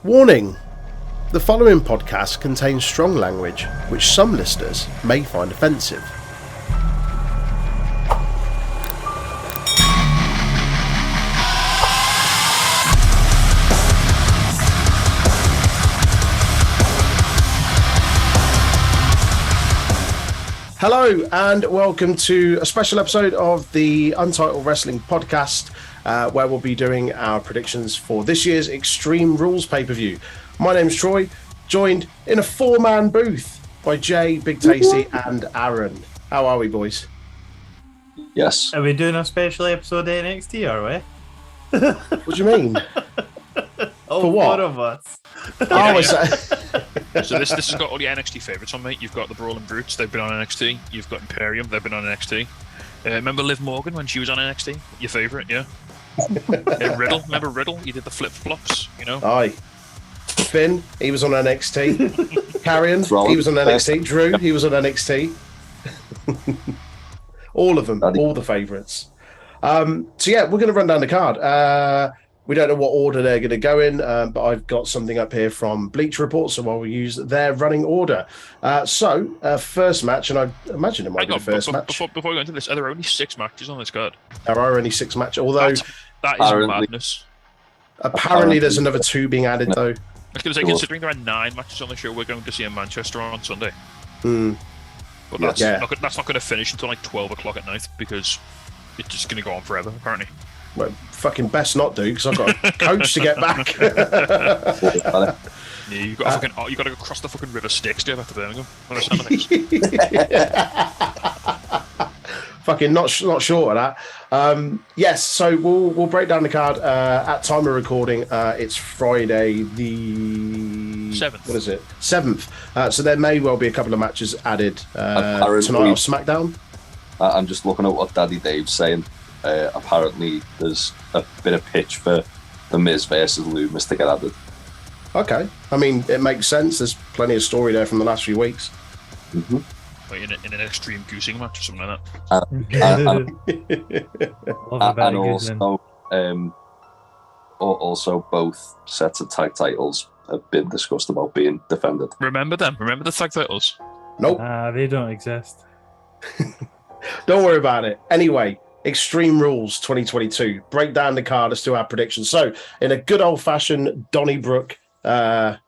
Warning! The following podcast contains strong language which some listeners may find offensive. Hello and welcome to a special episode of the Untitled Wrestling Podcast, where we'll be doing our predictions for this year's Extreme Rules pay-per-view. My name's Troy, joined in a four-man booth by Jay, Big Tasty and Aaron. How are we, boys? Yes. Are we doing a special episode of NXT, are we? What do you mean? For what? Four of us. So this has got all your NXT favourites on, mate. You've got the Brawling Brutes, they've been on NXT. You've got Imperium, they've been on NXT. Remember Liv Morgan when she was on NXT? Your favourite, yeah? Riddle, remember Riddle? He did the flip-flops, you know? Aye. Finn, he was on NXT. Carrion, he was on NXT. Drew, he was on NXT. All of them, all the favourites. So yeah, we're going to run down the card. We don't know what order they're going to go in, but I've got something up here from Bleach Report, so I will use their running order. First match, and I imagine it might be the first match. Before we go into this, are there only 6 matches on this card? There are only 6 matches, although that is madness. Apparently there's another 2 being added, though. I was going to say, considering there are 9 matches on the show, we're going to see in Manchester on Sunday. But that's not going to finish until like 12 o'clock at night, because it's just going to go on forever, apparently. Well, fucking best not do, because I've got a coach to get back. Yeah, you got to go across the fucking River Styx to get back to Birmingham. Fucking not short of that. Yes, so we'll break down the card at time of recording. It's Friday the 7th. What is it? 7th. So there may well be a couple of matches added tonight on SmackDown. I'm just looking at what Daddy Dave's saying. Apparently there's a bit of pitch for The Miz versus Loomis to get added. Okay. I mean, it makes sense. There's plenty of story there from the last few weeks. Mm-hmm. Like in an extreme goosing match or something like that. And also both sets of tag titles have been discussed about being defended. Remember them? Remember the tag titles? Nope. They don't exist. Don't worry about it. Anyway, Extreme Rules 2022. Break down the card. Let's do our predictions. So, in a good old-fashioned Donnybrook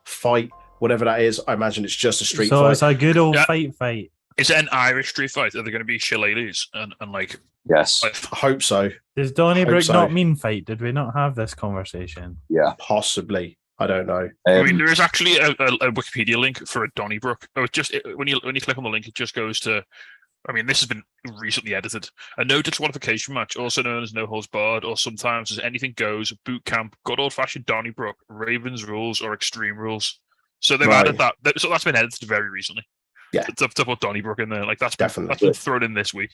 fight, whatever that is, I imagine it's just a street fight. So it's a good old fight. Is it an Irish street fight? Are there going to be shillelaghs and like? Yes. I hope so. Does Donnybrook not mean fight? Did we not have this conversation? Yeah. Possibly. I don't know. I mean, there is actually a Wikipedia link for a Donnybrook. Oh, when you click on the link, it just goes to. I mean, this has been recently edited. A no disqualification match, also known as no holds barred, or sometimes as anything goes, boot camp, good old fashioned Donnybrook, Ravens rules, or Extreme Rules. So they've added that. So that's been edited very recently. Yeah, to put Donnybrook in there, like that's definitely been thrown in this week.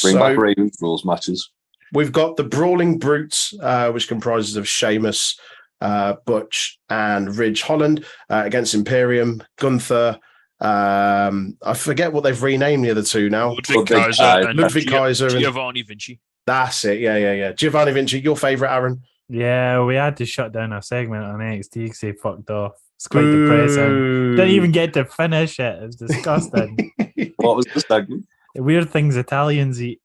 Bring back Ravens rules matches. We've got the Brawling Brutes, which comprises of Sheamus, Butch, and Ridge Holland against Imperium, Gunther. I forget what they've renamed the other 2 now. Ludwig Kaiser and Giovanni Vinci. That's it. Yeah. Giovanni Vinci, your favourite, Aaron? Yeah, we had to shut down a segment on NXT because they fucked off. It's quite depressing. Didn't even get to finish it. It was disgusting. What was the segment? Weird things Italians eat.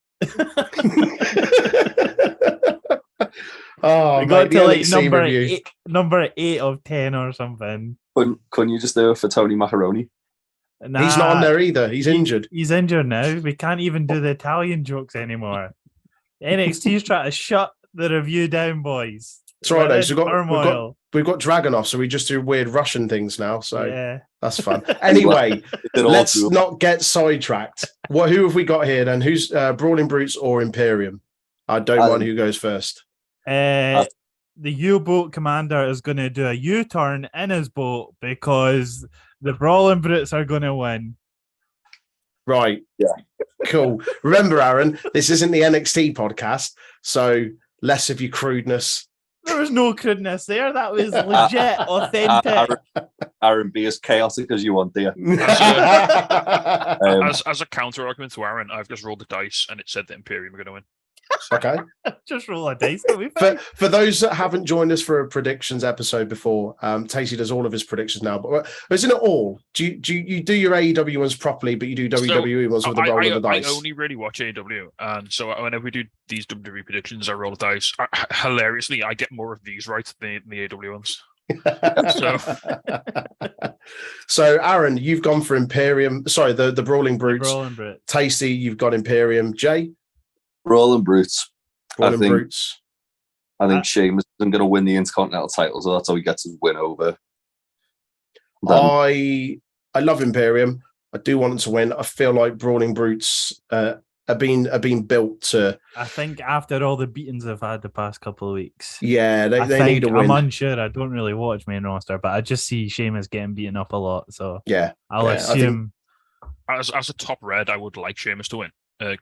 Oh, we got to like number 8 of 10 or something. Couldn't you just do it for Tony Macaroni? Nah, he's not on there either. He's injured. He's injured now. We can't even do the Italian jokes anymore. NXT's trying to shut the review down, boys. That's right, though. So we've got Dragunov, so we just do weird Russian things now. So yeah. That's fun. Anyway, let's not get sidetracked. Who have we got here then? Who's Brawling Brutes or Imperium? I don't mind who goes first. The U-boat commander is going to do a U-turn in his boat because the Brawling Brutes are going to win. Right. Yeah. Cool. Remember, Aaron, this isn't the NXT podcast, so less of your crudeness. There was no crudeness there. That was legit, authentic. Aaron, be as chaotic as you want, dear. As a counter argument to Aaron, I've just rolled the dice and it said that Imperium are going to win. Okay. Just roll a dice. For those that haven't joined us for a predictions episode before, Tasty does all of his predictions now. But isn't it all? Do you do your AEW ones properly, but you do WWE ones with the roll of the dice? I only really watch AEW, and so whenever we do these WWE predictions, I roll the dice. Hilariously, I get more of these right than the AEW ones. So Aaron, you've gone for Imperium. Sorry, the Brawling Brutes. Tasty, you've got Imperium. Jay? Brawling Brutes. Brutes. I think Sheamus isn't going to win the Intercontinental title, so that's how he gets his win over. I love Imperium. I do want them to win. I feel like Brawling Brutes are being built to. I think after all the beatings I've had the past couple of weeks. Yeah, they need a win. I'm unsure. I don't really watch main roster, but I just see Sheamus getting beaten up a lot. So yeah, I'll assume. As a top red, I would like Sheamus to win.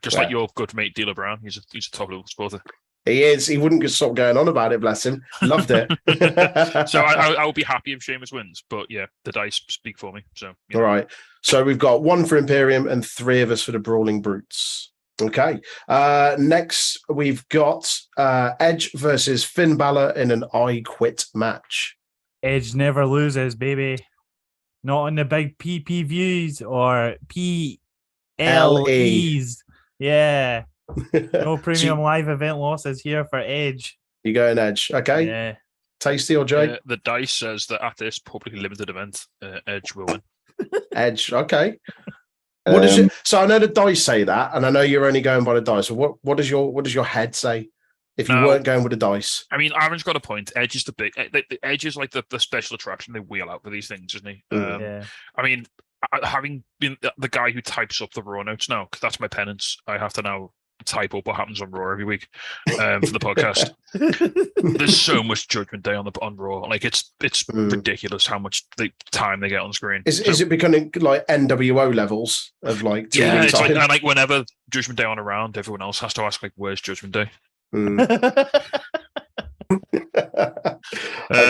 Just like your good mate D'Lo Brown, he's a top level supporter. He is. He wouldn't stop going on about it. Bless him. Loved it. So I would be happy if Sheamus wins, but yeah, the dice speak for me. So all right. So we've got 1 for Imperium and 3 of us for the Brawling Brutes. Okay. Next we've got Edge versus Finn Balor in an I Quit match. Edge never loses, baby. Not on the big PPVs or PLEs. Yeah. No premium live event losses here for Edge. You going Edge? Okay. Yeah. Tasty or Jay? The dice says that at this publicly limited event, Edge will win. Edge. Okay. What is it? So I know the dice say that, and I know you're only going by the dice. So what does your head say? If you weren't going with the dice, I mean, Aaron's got a point. Edge is the Edge is like the special attraction they wheel out for these things, isn't he? Yeah. I mean, having been the guy who types up the Raw notes now, because that's my penance. I have to now type up what happens on Raw every week for the podcast. There's so much Judgment Day on Raw. Like it's ridiculous how much time they get on screen. Is it becoming like NWO levels of like TV it's time? like whenever Judgment Day on around, everyone else has to ask like, "Where's Judgment Day?" Okay.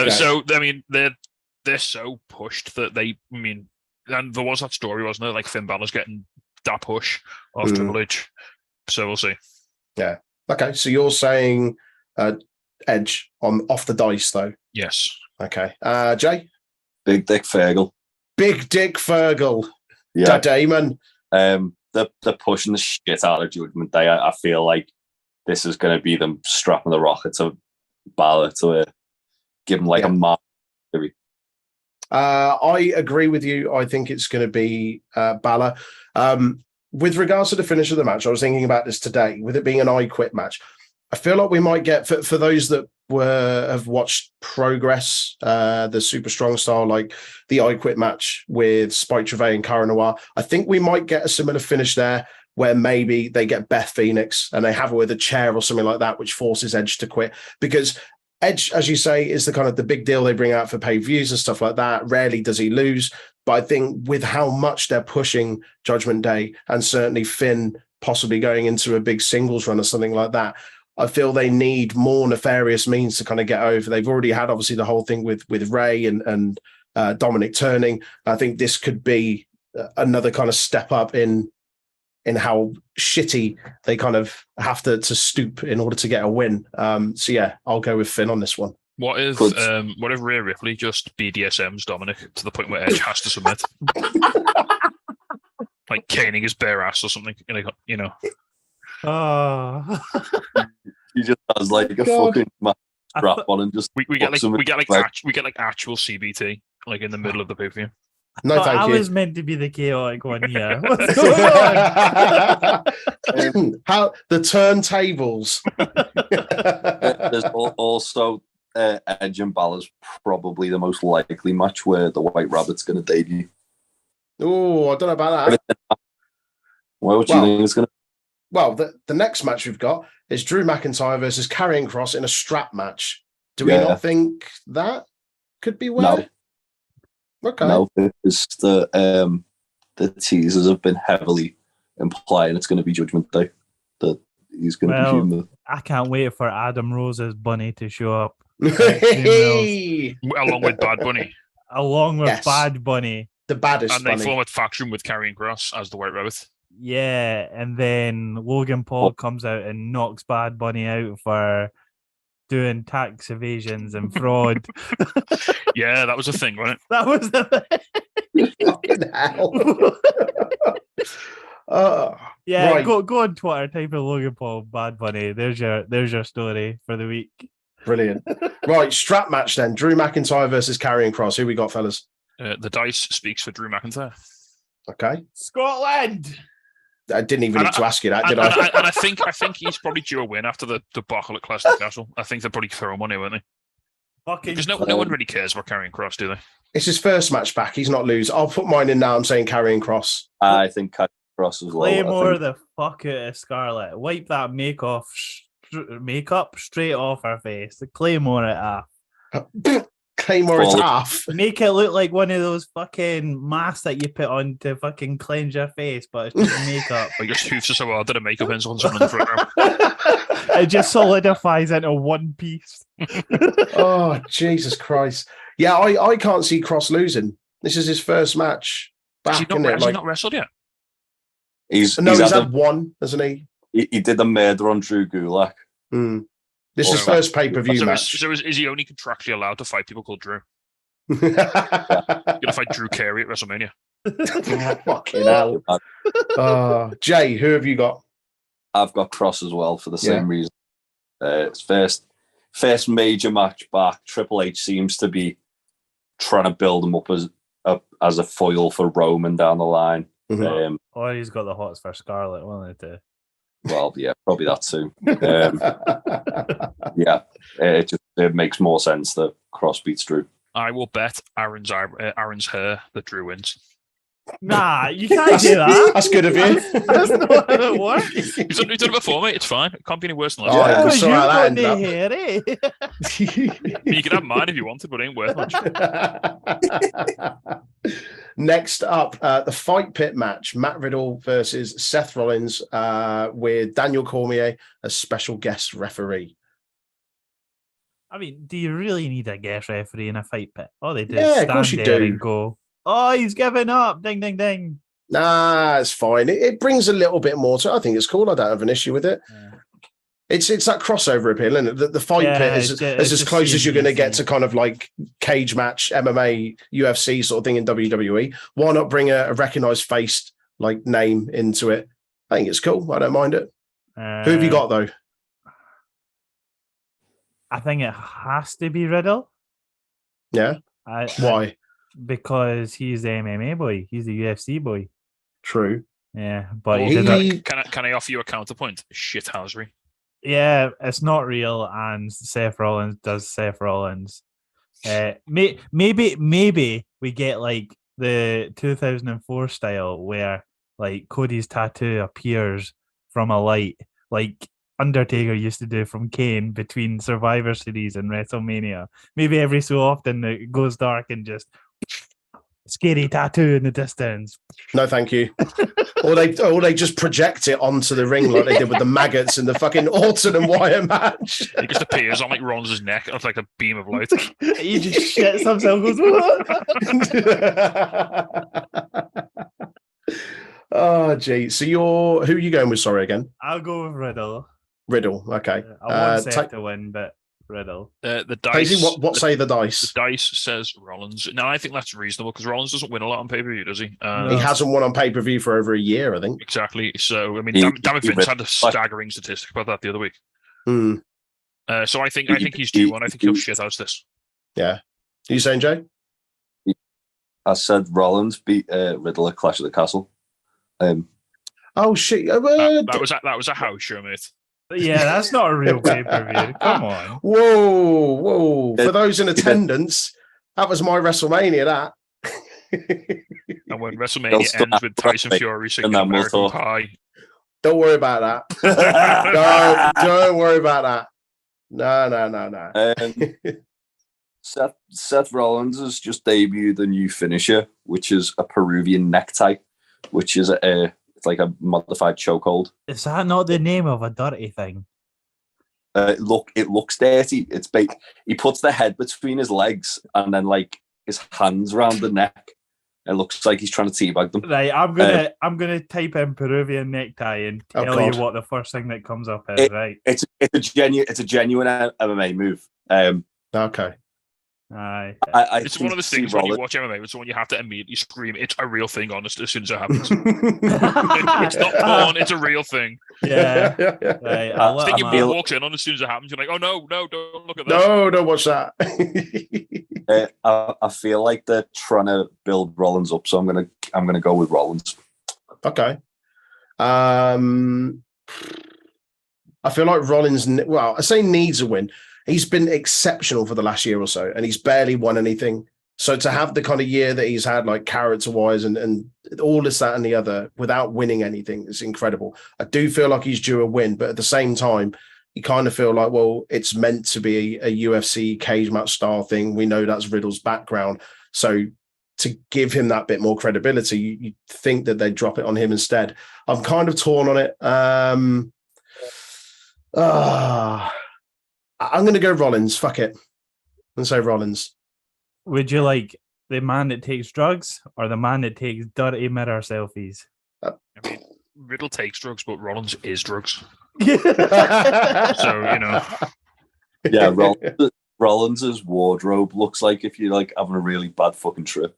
So I mean, they're so pushed that and there was that story, wasn't there? Like Finn Balor's getting that push off Triple H. So we'll see. Yeah. Okay. So you're saying Edge off the dice though? Yes. Okay. Jay? Big Dick Fergal. Big Dick Fergal. Yeah. Damon. They're pushing the shit out of Judgment Day. I feel like this is going to be them strapping the rocket to Balor to give him like a mark. I agree with you. I think it's going to be Balor. With regards to the finish of the match, I was thinking about this today. With it being an I Quit match, I feel like we might get for those that have watched Progress, the Super Strong style, like the I Quit match with Spike Trivet and Cara Noir. I think we might get a similar finish there, where maybe they get Beth Phoenix and they have her with a chair or something like that, which forces Edge to quit. Because Edge, as you say, is the kind of the big deal they bring out for pay-per-views and stuff like that. Rarely does he lose. But I think with how much they're pushing Judgment Day, and certainly Finn possibly going into a big singles run or something like that, I feel they need more nefarious means to kind of get over. They've already had, obviously, the whole thing with Ray and Dominic turning. I think this could be another kind of step up in how shitty they kind of have to stoop in order to get a win. So yeah, I'll go with Finn on this one. What if Rhea Ripley just BDSMs Dominic to the point where Edge has to submit? Like caning his bare ass or something, you know. He just has like a fucking strap on and just we get like actual CBT like in the middle of the pay-per-view. No, thank you. I was meant to be the chaotic one here. What's going on? How the turntables? There's also Edge and Balor's probably the most likely match where the White Rabbit's going to debut. Oh, I don't know about that. What do you think it's going to? Well, the next match we've got is Drew McIntyre versus Karrion Kross in a strap match. Do we not think that could be where? No. Okay. No, because the teasers have been heavily implying it's going to be Judgment Day. That he's going to be human. I can't wait for Adam Rose's bunny to show up. Along with Bad Bunny. Along with Bad Bunny. The baddest and they form a faction with Karrion Kross as the White Rabbit. Yeah, and then Logan Paul comes out and knocks Bad Bunny out for doing tax evasions and fraud. Yeah, that was a thing, wasn't it? That was the Fucking hell. yeah. Right. Go on Twitter, type in Logan Paul, Bad Bunny. There's your story for the week. Brilliant. Right, strap match then. Drew McIntyre versus Karrion Kross. Who we got, fellas? The dice speaks for Drew McIntyre. Okay. Scotland. I didn't even need to ask you that, did I? And I think he's probably due a win after the debacle at Clash of the Castle. I think they'll probably throw him on here, won't they? Because no one really cares about Karrion Kross, do they? It's his first match back. He's not lose. I'll put mine in now. I'm saying Karrion Kross. I think Karrion Kross as well. Claymore the fuck out of Scarlett. Wipe that makeup straight off her face. The Claymore it off. Claymore is half. Make it look like one of those fucking masks that you put on to fucking cleanse your face, but it's just makeup. Like your hoofs are so hard that a makeup ends on someone in the front row. It just solidifies into one piece. Oh, Jesus Christ. Yeah, I can't see Kross losing. This is his first match back, Has he not wrestled yet? He's had one, hasn't he? He did a murder on Drew Gulak. This is his first pay-per-view match. So is he only contractually allowed to fight people called Drew? He's going to fight Drew Carey at WrestleMania. Fucking hell. Jay, who have you got? I've got Kross as well for the same reason. It's first major match back. Triple H seems to be trying to build him up as a foil for Roman down the line. Or he's got the hots for Scarlett, won't it? Well, yeah, probably that too. It makes more sense that Kross beats Drew. I will bet Aaron's hair that Drew wins. Nah, you can't do that. That's good of you. That's not how it works. He's done it before, mate. It's fine. It can't be any worse than last You time. got the hair, eh? You can have mine if you wanted, but it ain't worth much. Next up, the Fight Pit match. Matt Riddle versus Seth Rollins with Daniel Cormier as special guest referee. I mean, do you really need a guest referee in a fight pit? All they do Yeah, is of course stand you there do. and go, oh, he's giving up. Ding, ding, ding. Nah, it's fine. It brings a little bit more to it. I think it's cool. I don't have an issue with it. Yeah. It's that crossover appeal, isn't it? The fight pit is as close as you're going to get to kind of like cage match, MMA, UFC sort of thing in WWE. Why not bring a recognized face like name into it? I think it's cool. I don't mind it. Who have you got though? I think it has to be Riddle. Yeah. Why? Because he's the MMA boy. He's the UFC boy. True. Yeah, but can I offer you a counterpoint? Shithousery. Yeah, it's not real, and Seth Rollins does Seth Rollins. Maybe we get like the 2004 style where like Cody's tattoo appears from a light, like Undertaker used to do from Kane between Survivor Series and WrestleMania. Maybe every so often it goes dark and just scary tattoo in the distance. No, thank you. or they just project it onto the ring like they did with the maggots in the fucking Orton and Wyatt match. It just appears on like Rollins' neck. It's like a beam of light. He just shits himself. Goes, oh, gee. So who are you going with? Sorry, again. I'll go with Riddle. Riddle. Okay. I want Seth to win, but Riddle. The dice. Casey, what say the dice? The dice says Rollins. No, I think that's reasonable because Rollins doesn't win a lot on pay-per-view, does he? He hasn't won on pay-per-view for over a year, I think. Exactly. So, I mean, Dammit Vince had a staggering statistic about that the other week. So I think he's due one. I think he'll shit out this. Yeah. Are you saying, Jay? I said Rollins beat Riddle at Clash of the Castle. Oh shit! That was a house show, mate. Yeah, that's not a real pay-per-view. Come on. Whoa. For those in attendance, that was my WrestleMania, that. And when WrestleMania ends with Tyson Fury singing American Pie. Don't worry about that. Don't worry about that. No. Seth Rollins has just debuted a new finisher, which is a Peruvian necktie, which is it's like a modified chokehold. Is that not the name of a dirty thing? It looks dirty. He puts the head between his legs and then like his hands around the neck, It looks like he's trying to teabag them. Right, I'm gonna type in Peruvian necktie and tell you what the first thing that comes up is. Right, it's a genuine MMA move. Okay. Aye. It's one of those things when you watch MMA, it's the one you have to immediately scream, "It's a real thing!" Honest, as soon as it happens. It's not porn; it's a real thing. Yeah. Right. I think your mum walks in on as soon as it happens. You're like, "Oh no, don't look at this." No, don't watch that. I feel like they're trying to build Rollins up, so I'm gonna go with Rollins. Okay. I feel like Rollins. Well, I say needs a win. He's been exceptional for the last year or so, and he's barely won anything. So to have the kind of year that he's had, like character-wise and all this, that, and the other, without winning anything, is incredible. I do feel like he's due a win, but at the same time, you kind of feel like, well, it's meant to be a UFC cage match style thing. We know that's Riddle's background. So to give him that bit more credibility, you think that they'd drop it on him instead. I'm kind of torn on it. I'm going to go Rollins. Fuck it. And say Rollins. Would you like the man that takes drugs or the man that takes dirty mirror selfies? I mean, Riddle takes drugs, but Rollins is drugs. So, you know. Yeah, Rollins' wardrobe looks like if you're like having a really bad fucking trip.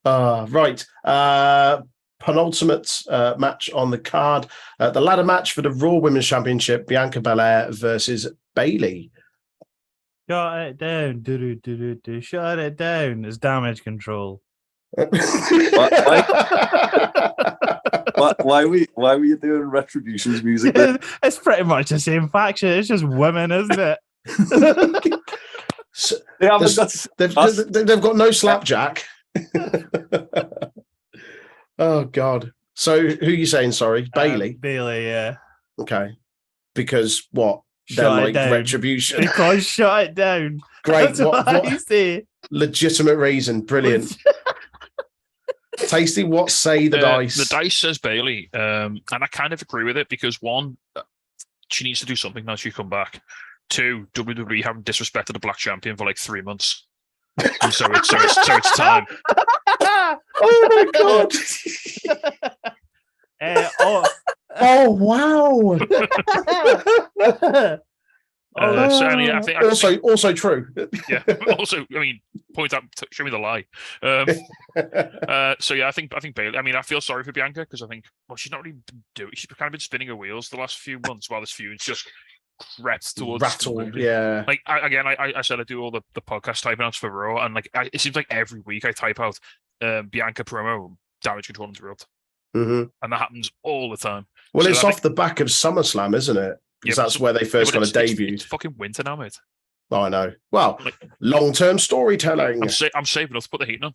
Right. Penultimate match on the card. The ladder match for the Raw Women's Championship, Bianca Belair versus Bayley. Shut it down. Do. Shut it down. It's damage control. Why were you doing Retribution's music? It's pretty much the same faction. It's just women, isn't it? They've got no slapjack. Oh God! So who are you saying? Sorry, Bayley. Bayley, yeah. Okay, because what? Shut it down. Retribution. Because shut it down. Great. That's what I say. Legitimate reason. Brilliant. Tasty. What say the dice? The dice says Bayley, and I kind of agree with it because one, she needs to do something now she come back. Two, WWE haven't disrespected the black champion for like 3 months, and so it's time. Oh my God! Oh wow! I think also true. Yeah. Also, I mean, point out, show me the lie. So yeah, I think Bayley. I mean, I feel sorry for Bianca because I think, well, she's not really doing. She's kind of been spinning her wheels the last few months while this feud's just crept towards rattled. Yeah. Like I said, I do all the podcast typing outs for Raw, and like it seems like every week I type out Bianca promo damage control interrupt, and that happens all the time. Well, so it's off the back of SummerSlam, isn't it? Because that's where they first kind of debuted. It's fucking winter now, mate. Oh, I know. Well, like, long-term storytelling. I'm saving enough to put the heat on.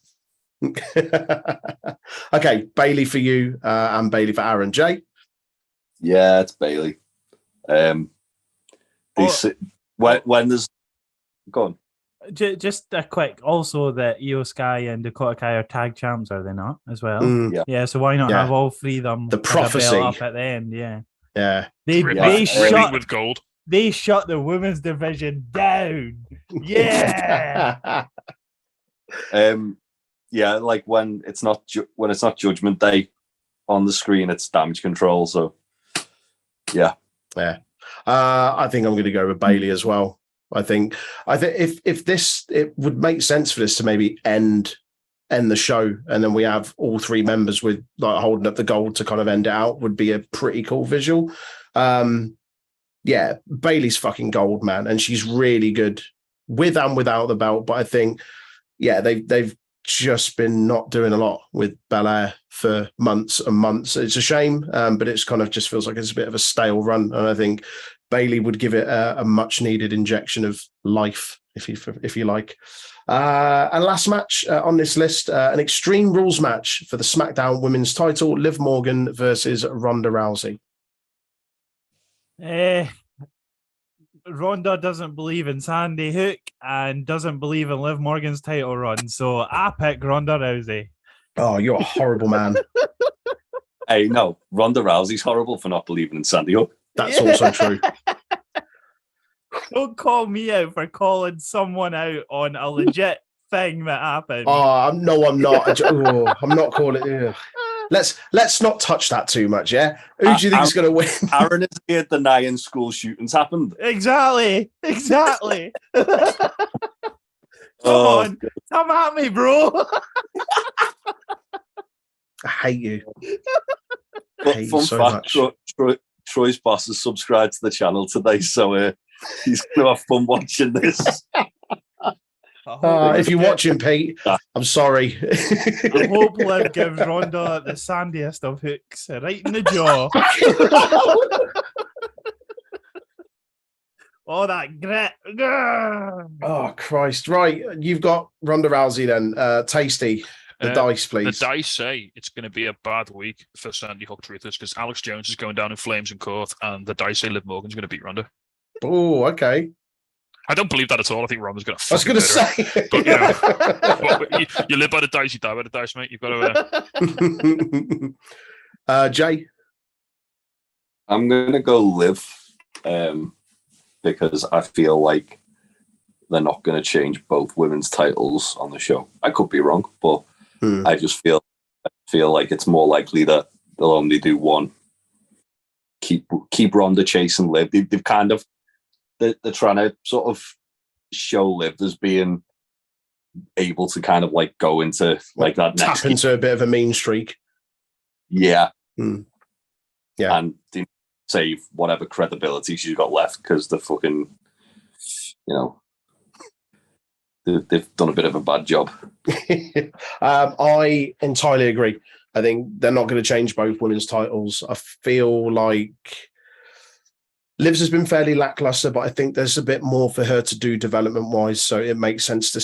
Okay, Bayley for you and Bayley for Aaron. Jay? Yeah, it's Bayley. When there's... Go on. Just a quick, also that Io Sky and Dakota Kai are tag champs, are they not, as well? Yeah, so why not have all three of them? The prophecy. Up at the end, yeah. They shut with gold. They shut the women's division down. Yeah. Yeah, like when it's not Judgment Day on the screen, it's damage control. So, yeah. I think I'm going to go with Bayley as well. I think if this, it would make sense for this to maybe end the show, and then we have all three members with like holding up the gold to kind of end it out. Would be a pretty cool visual. Yeah, Bayley's fucking gold, man, and she's really good with and without the belt. But I think, yeah, they've just been not doing a lot with Belair for months and months. It's a shame, but it's kind of just feels like it's a bit of a stale run, and I think Bayley would give it a much needed injection of life, if you like. And last match on this list, an Extreme Rules match for the SmackDown Women's title, Liv Morgan versus Ronda Rousey. Ronda doesn't believe in Sandy Hook and doesn't believe in Liv Morgan's title run, so I pick Ronda Rousey. Oh, you're a horrible man. Hey, no, Ronda Rousey's horrible for not believing in Sandy Hook. That's also true. Don't call me out for calling someone out on a legit thing that happened. Oh, no, I'm not. I'm not calling it. Let's not touch that too much, yeah? Who do you think is going to win? Aaron is here denying school shootings happened. Exactly. Come on, come at me, bro. I hate you. But fun fact, Troy's boss has subscribed to the channel today, so he's going to have fun watching this. If you're watching, Pete, I'm sorry. I hope Liv gives Ronda the sandiest of hooks right in the jaw. Oh, that grit. Oh, Christ. Right. You've got Ronda Rousey then. Tasty. The dice, please. The dice say it's going to be a bad week for Sandy Hook Truthers because Alex Jones is going down in flames in court, and the dice say Liv Morgan's going to beat Ronda. Oh, okay. I don't believe that at all. I think Ronda's going to. I was going to say, but, you live by the dice, you die by the dice, mate. You've got to. Jay, I'm going to go Liv, because I feel like they're not going to change both women's titles on the show. I could be wrong, but I just feel like it's more likely that they'll only do one. Keep Ronda chasing Liv. They've kind of. They're trying to sort of show Liv as being able to kind of like go into like that tap next into a bit of a mean streak. Yeah. Yeah. And save whatever credibility she's got left because the fucking, they've done a bit of a bad job. I entirely agree. I think they're not going to change both women's titles. I feel like Liv's has been fairly lackluster, but I think there's a bit more for her to do development-wise, so it makes sense to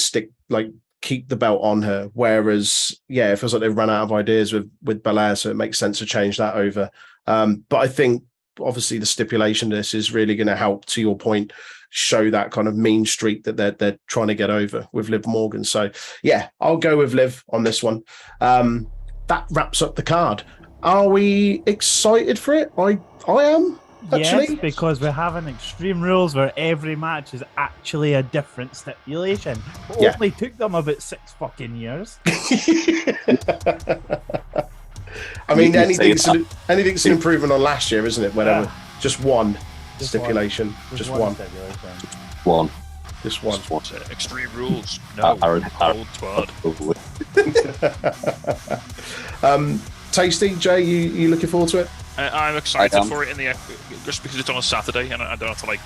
keep the belt on her. Whereas, it feels like they've run out of ideas with Belair, so it makes sense to change that over. But I think, obviously, the stipulation of this is really going to help, to your point, show that kind of mean streak that they're trying to get over with Liv Morgan. So, I'll go with Liv on this one. That wraps up the card. Are we excited for it? I am. Actually? Yes, because we're having Extreme Rules where every match is actually a different stipulation. It only took them about 6 fucking years. I mean, anything's an improvement on last year, isn't it? Whatever. Just one stipulation. Just one. Just one. Extreme Rules. No. Hold Tasty, Jay, you looking forward to it? I'm excited for it just because it's on a Saturday and I don't have to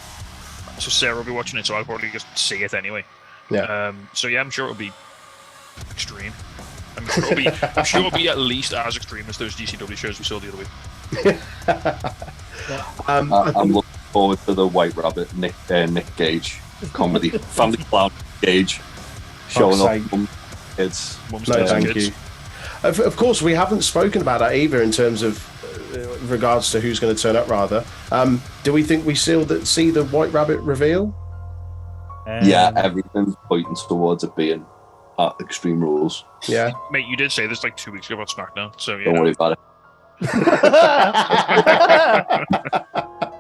so Sarah will be watching it, so I'll probably just see it anyway. Yeah. I'm sure it'll be extreme. I'm sure it'll be at least as extreme as those DCW shows we saw the other week. I'm looking forward to the White Rabbit Nick Gage comedy, family clown Gage showing up. Kids. Thank you. Of course, we haven't spoken about that either in terms of regards to who's going to turn up. Rather, do we think we see the White Rabbit reveal? Everything's pointing towards it being at Extreme Rules. Yeah, mate, you did say this 2 weeks ago about SmackDown, so don't worry about it.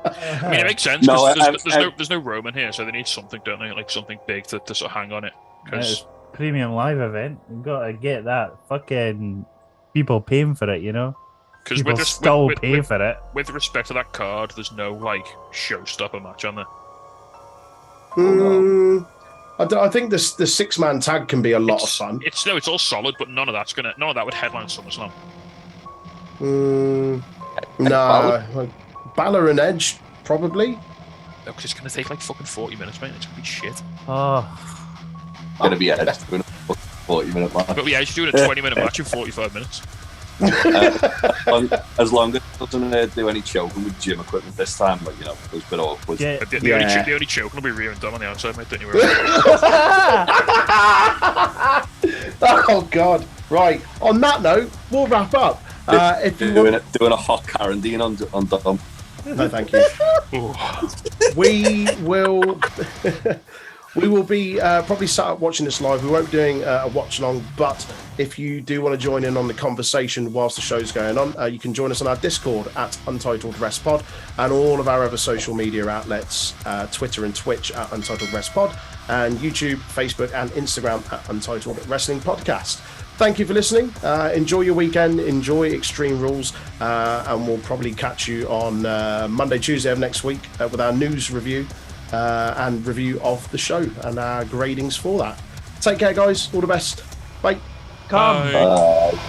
I mean, it makes sense. No, there's no Roman here, so they need something, don't they? Like something big to sort of hang on it. Because premium live event, we've got to get that fucking people paying for it, Because people still pay for it. With respect to that card, there's no showstopper match on there. I think the 6-man tag can be a lot of fun. It's all solid, but none of that would headline SummerSlam. No, Balor and Edge probably. No, because it's going to take fucking 40 minutes, mate. It's going to be shit. It's going to be Edge doing a 40-minute match. But Edge doing a 20-minute match in 45 minutes. As long as it doesn't do any choking with gym equipment this time, it was a bit awkward. The only choking will be Rhea and Dom on the outside, mate. Don't you worry. Oh God! Right. On that note, we'll wrap up. If doing a hot quarantine on Dom. No, thank you. We will. We will be probably sat up watching this live. We won't be doing a watch along, but if you do want to join in on the conversation whilst the show's going on, you can join us on our Discord at Untitled Rest Pod, and all of our other social media outlets, Twitter and Twitch at Untitled Rest Pod, and YouTube, Facebook and Instagram at Untitled Wrestling Podcast. Thank you for listening. Enjoy your weekend. Enjoy Extreme Rules. And we'll probably catch you on Monday, Tuesday of next week with our news review and review of the show and our gradings for that. Take care, guys. All the best. Bye. Come. Bye.